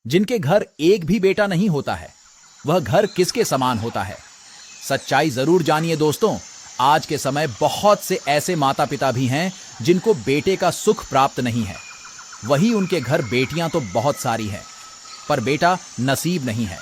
जिनके घर एक भी बेटा नहीं होता है, वह घर किसके समान होता है? सच्चाई जरूर जानिए दोस्तों। आज के समय बहुत से ऐसे माता पिता भी हैं जिनको बेटे का सुख प्राप्त नहीं है। वही उनके घर बेटियां तो बहुत सारी हैं, पर बेटा नसीब नहीं है।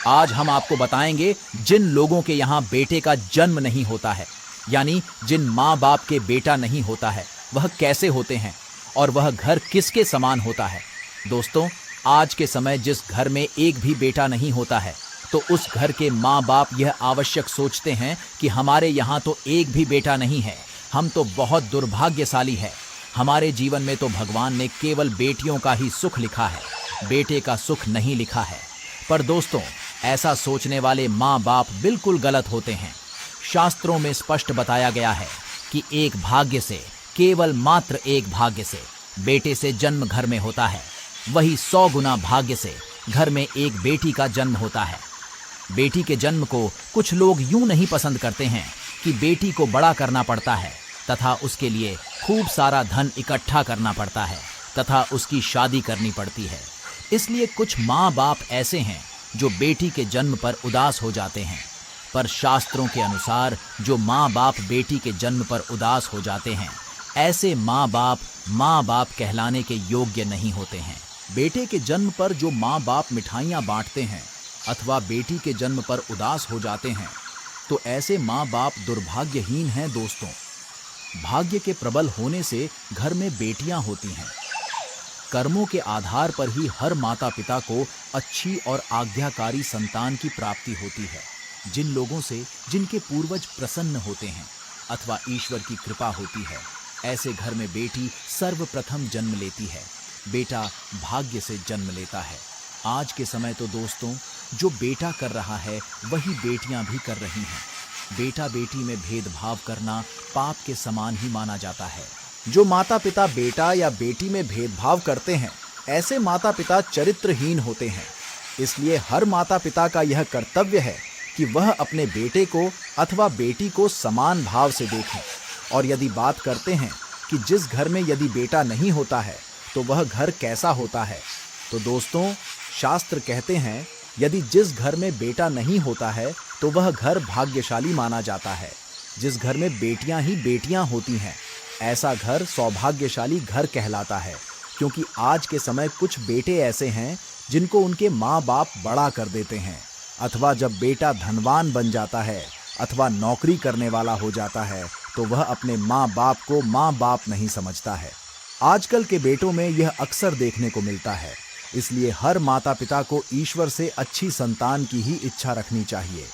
आज हम आपको बताएंगे जिन लोगों के यहाँ बेटे का जन्म नहीं होता है, यानी जिन माँ बाप के बेटा नहीं होता है, वह कैसे होते हैं और वह घर किसके समान होता है। दोस्तों, आज के समय जिस घर में एक भी बेटा नहीं होता है, तो उस घर के माँ बाप यह आवश्यक सोचते हैं कि हमारे यहाँ तो एक भी बेटा नहीं है, हम तो बहुत दुर्भाग्यशाली है। हमारे जीवन में तो भगवान ने केवल बेटियों का ही सुख लिखा है, बेटे का सुख नहीं लिखा है। पर दोस्तों, ऐसा सोचने वाले माँ बाप बिल्कुल गलत होते हैं। शास्त्रों में स्पष्ट बताया गया है कि एक भाग्य से, केवल मात्र एक भाग्य से बेटे से जन्म घर में होता है, वही 100 गुना भाग्य से घर में एक बेटी का जन्म होता है। बेटी के जन्म को कुछ लोग यूं नहीं पसंद करते हैं कि बेटी को बड़ा करना पड़ता है तथा उसके लिए खूब सारा धन इकट्ठा करना पड़ता है तथा उसकी शादी करनी पड़ती है। इसलिए कुछ माँ बाप ऐसे हैं जो बेटी के जन्म पर उदास हो जाते हैं। पर शास्त्रों के अनुसार जो माँ बाप बेटी के जन्म पर उदास हो जाते हैं, ऐसे माँ बाप कहलाने के योग्य नहीं होते हैं। बेटे के जन्म पर जो माँ बाप मिठाइयाँ बांटते हैं अथवा बेटी के जन्म पर उदास हो जाते हैं, तो ऐसे माँ बाप दुर्भाग्यहीन हैं दोस्तों। भाग्य के प्रबल होने से घर में बेटियां होती हैं। कर्मों के आधार पर ही हर माता पिता को अच्छी और आज्ञाकारी संतान की प्राप्ति होती है। जिन लोगों से जिनके पूर्वज प्रसन्न होते हैं अथवा ईश्वर की कृपा होती है, ऐसे घर में बेटी सर्वप्रथम जन्म लेती है। बेटा भाग्य से जन्म लेता है। आज के समय तो दोस्तों, जो बेटा कर रहा है वही बेटियां भी कर रही हैं। बेटा बेटी में भेदभाव करना पाप के समान ही माना जाता है। जो माता पिता बेटा या बेटी में भेदभाव करते हैं, ऐसे माता पिता चरित्रहीन होते हैं। इसलिए हर माता पिता का यह कर्तव्य है कि वह अपने बेटे को अथवा बेटी को समान भाव से देखें। और यदि बात करते हैं कि जिस घर में यदि बेटा नहीं होता है तो वह घर कैसा होता है, तो दोस्तों, शास्त्र कहते हैं यदि जिस घर में बेटा नहीं होता है तो वह घर भाग्यशाली माना जाता है। जिस घर में बेटियां ही बेटियां होती हैं, ऐसा घर सौभाग्यशाली घर कहलाता है। क्योंकि आज के समय कुछ बेटे ऐसे हैं जिनको उनके माँ बाप बड़ा कर देते हैं, अथवा जब बेटा धनवान बन जाता है अथवा नौकरी करने वाला हो जाता है तो वह अपने माँ बाप को माँ बाप नहीं समझता है। आजकल के बेटों में यह अक्सर देखने को मिलता है। इसलिए हर माता पिता को ईश्वर से अच्छी संतान की ही इच्छा रखनी चाहिए।